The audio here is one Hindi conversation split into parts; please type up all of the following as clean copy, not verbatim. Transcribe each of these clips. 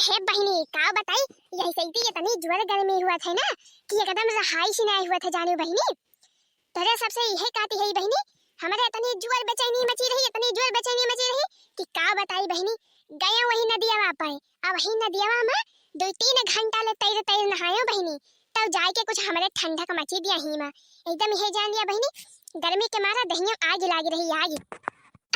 हे बहिनी का बताई, यही सही थी, इतनी जोर गर्मी हुआ था ना कि एकदम रहाई से नहीं हुआ था जाने बहिनी। तेरे सबसे यही कहती है बहिनी, हमारे इतनी जोर बेचैनी मची रही, इतनी जोर बेचैनी मची रही कि का बताई बहिनी। गया वही नदियावा पे, अब वही नदियावा में 2-3 घंटा ले तैर तैर नहायो बहिनी, तब जाके कुछ हमारे ठंडक मची दिया ही में एकदम यही जान लिया बहिनी। गर्मी के मारा दहिया आग लागी रही आग।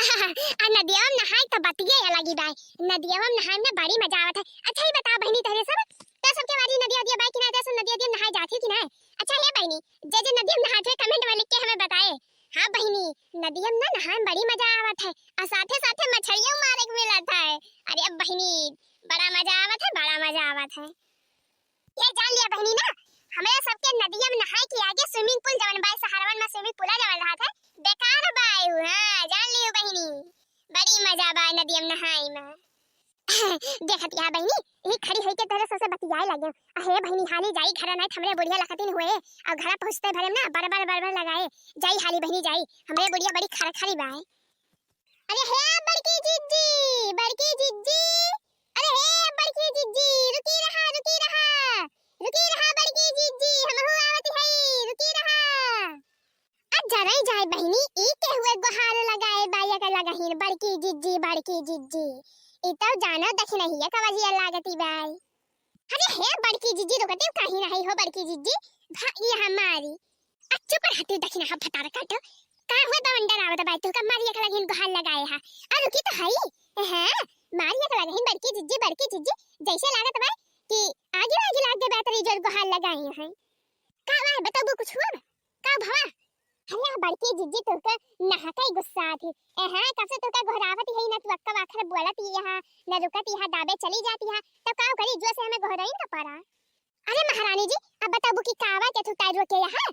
आ नदिया में नहाए तो बतिये अलग ही बाय, नदिया में नहाए में बड़ी मजा आवत है। अच्छा ही बता बहिनी तेरे सब तो सबके बारी नदिया दिया बाय कि ना, तो नदिया दिया नहाए जाती कि ना। अच्छा ये बहिनी जे नदिया में नहाते कमेंट में लिख के हमें बताए। हां बहिनी नदिया में नहाए में बड़ी मजा आवत है और साथे साथे मछलियां मारे को मिलत है। अरे अब बहिनी बड़ा मजा आवत है, बड़ा मजा आवत है। ये जान लिया बहिनी ना, हमें सबके नदिया में नहाए के आगे स्विमिंग पूल जवन बाय सहारवन में स्विमिंग पूल जवन रहा था बेकार बाय। हां जान लियो बहिनी बड़ी मजा बाय नदिया में नहाए में। देखत या बहिनी ये खड़ी होई के तेरे से बतियाए लगे। अहे बहिनी हाली जाई घर ना हमरे बुढ़िया लखतिन हुए और घर पहुंचते भरे ना बरबर लगाए जाई हाली बहिनी जाई, हमरे बुढ़िया बड़ी खरखरी बाय। अरे हे बड़की जिज्जी, बड़की जिज्जी, अरे हे बड़की जिज्जी रुकी रहा रुकी रहा रुकी रहा बड़की जिज्जी, हमहु आवत है रुकी रहा। अब जराई जाए बहिनी ई के हुए गुहार लगाए बाया का लगाहीन बड़की जिज्जी बड़की जिज्जी। इतो जानो दख नहीं है कवजिया लागती बाय। अरे हे बड़की जिज्जी रुकते कहीं नहीं हो बड़की जिज्जी भाई हमारी। अच्छो पर हती दख ना फटार काटो का हुए बवंडर आवत बाय, तू का मारिया का लगिन गुहार लगाए हा आ रुकी तो हई। हां मारिया का लगिन बड़की जिज्जी जैसे लागत बाय कि आगे आगे लाग दे बेतरी जोर गुहार लगाई है। का बाय बताबो कुछ हुआ का भवा। अरे बड़की जिज्जी तुका नहाका ही गुस्सा थी। हां कब से तुका घोरावत है ना, तू अक्का आखर बोलत यहां न रुकत यहां दाबे चली जाती है तब का करी जो से हमें घोराई ना पड़ा। अरे महारानी जी अब बताबो कि कावा के तू तार रोके यहां।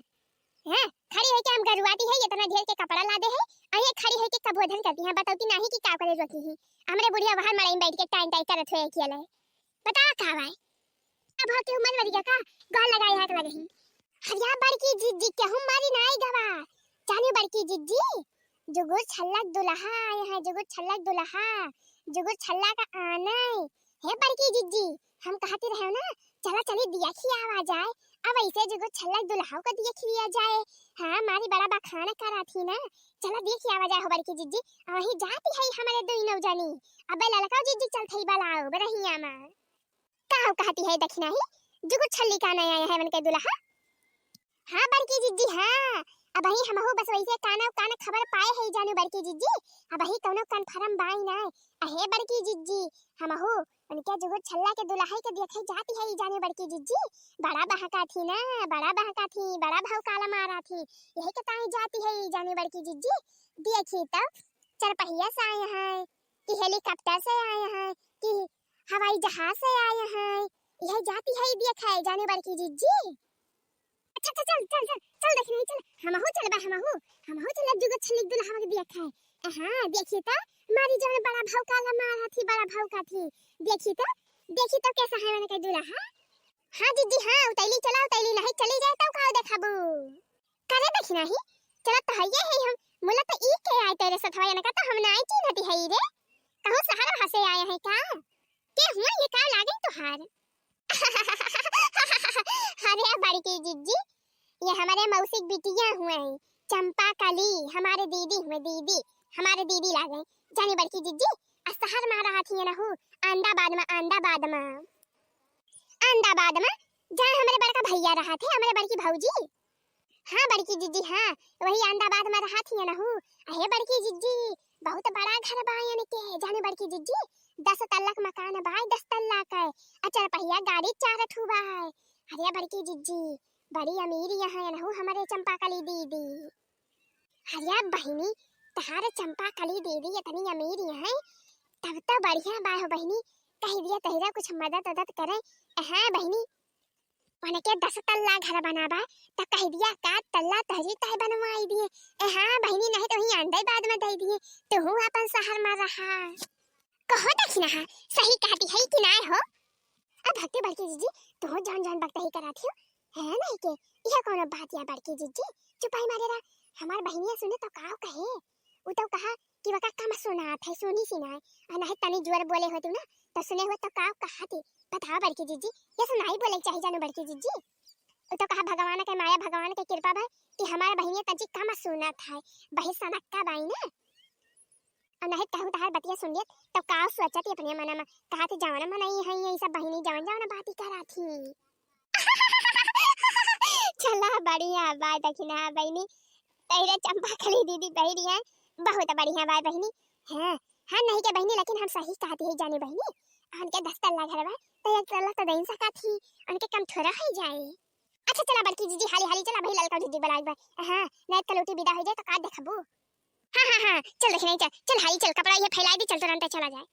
हां खड़ी है कि हम गरुआती है इतना ढेर के कपड़ा ला दे है और ये खड़ी है कि कबोधन करती है, बताओ कि नहीं कि का करे रोकी है। हमरे बुढ़िया वहां मड़ई में बैठ के टाइम टाइम करत हुए अकेले बता कावा है। अब के उमर वरिया का गल लगाई है लगे ही। हरिया बड़की जिज्जी के हम मारी नाई गवा जाने बड़की जिज्जी जुगु छल्लक दुल्हा आया है, जुगु छल्लक दुल्हा जुगु छल्ला का आना है। हे बड़की जिज्जी हम कहते रहे ना चला चली दिया खियावा जाए, अब ऐसे जुगु छल्लक दुल्हा को दिया खिया जाए। हां मारी बड़ा बखाना करा थी ना, चला दिया खियावा जाए हो बड़की जिज्जी। वही जाती है हमारे दो नौ जानी। अबे ललका जिज्जी चलथई बलाओ बरहिया में का कहती है दखना ही जुगु छल्ली का नया आया है मन के दुल्हा। हां बड़की जिज्जी हां अब ही हमहु बस वैसे काना खबर पाए है जानो बड़की जिज्जी, अब ही कोनो कन्फर्म बाई ना। अहे बड़की जिज्जी हमहु उनके जुगु छल्ला के दुल्हा के देखे जाती है जानो बड़की जिज्जी। बड़ा बहका थी ना, बड़ा बहका थी, बड़ा भाव काला मारा थी, यही के ताई जाती है जानो बड़की जिज्जी। देखी तो चरपहिया से आए हैं कि हेलीकॉप्टर से आए हैं कि हवाई जहाज से आए हैं, यही जाती है देखे जानो बड़की जिज्जी। अच्छा चल चल चल चल देख नहीं चल हमहु चल बा हमहु चल जुगु छल्ली दुल्हा के देखे। हां देखी तो मारी जन बड़ा भाव काला मारा थी, बड़ा भाव का थी, देखी तो कैसा है मन के दुल्हा। हां दीदी हां उतैली चला उतैली नहीं चली जाए तो का देखाबू करे देख नहीं चला तो हइए है हम मुला तो ई के आए तेरे सथवा न का तो हम नहीं चिन्हती है रे कहूं शहर हसे आए हैं का के हुआ ये का लागे तोहार। अरे बड़की जिज्जी ये हमारे मौसी बिटिया हुए हैं चंपा कली, हमारे दीदी हुए दीदी, हमारे दीदी लागे जानी बड़की जिज्जी। शहर में रहा थी ना अंदाबाद में जहाँ हमारे बड़का भैया रहा थे हमारे बड़की भौजी। हाँ बड़की जिज्जी हाँ वही अंदाबाद में रहा थी ना। अहे बड़की जिज्जी बहुत बड़ा घर बायन के जाने बड़की जिज्जी 10 तल्ला मकान बाय 10 तल्ला का अचर पहिया गाड़ी 4 ठू बाय। अरे बड़की जिज्जी बड़ी अमीर यहाँ है ना हमारे चंपा कली दीदी। अरे बहिनी तहारे चंपा कली दीदी इतनी अमीर है तब तो बढ़िया बा हो बहिनी, कह दिया तहिरा कुछ मदद करे। हाँ बहिनी उनके 10 तल्ला घर बनाबा तो कह दिया का तल्ला तहरी तह बनवाई दिए। हाँ बहिनी नहीं तो ही अंदर बाद में दे दिए तो हूँ अपन शहर में रहा कहो दखना सही कहती है कि ना हो। अब भक्ति बड़की जीजी तो जान जान बकता ही कराती हो है नहीं के यह कौन बात या बड़की जीजी चुपाई मारे रहा हमार बहनिया सुने तो काव कहे उ तो कहा कि वका कम सुना था सुनी सी ना है ना तनी जोर बोले हो तू ना तो सुने हो तो का कहा थी बताओ बड़की जीजी ये सुनाई बोले चाहिए जानो बड़की जीजी उ तो कहा भगवान के माया भगवान के कृपा भाई कि हमारे बहिनी तजी कम सुना था बही सनक का बाई ना नहीं कहू तहार बतिया सुन लियत तो का सोचत अपने मन में कहा थे जवाना मनाई है ये सब बहिनी जवन जवन बात करा थी चला बढ़िया बात दखिना बहिनी तेरे चंपा खली दीदी बहिनी है बहुत बढ़िया बात बहिनी हां हां नहीं के बहिनी लेकिन हम सही कहती है जाने बहिनी उनके 10 तल्ला घर बा तो एक तल्ला तो देन सका थी उनके कम थोड़ा ही जाए अच्छा चला बड़की जीजी हाली हाली चला भाई ललका दीदी बुलाई बा हां नेट कलोटी विदा हो जाए तो का देखबो हां हां हां चल देखने चल चल हाली चल कपड़ा ये फैला दी चल तुरंत चला जाए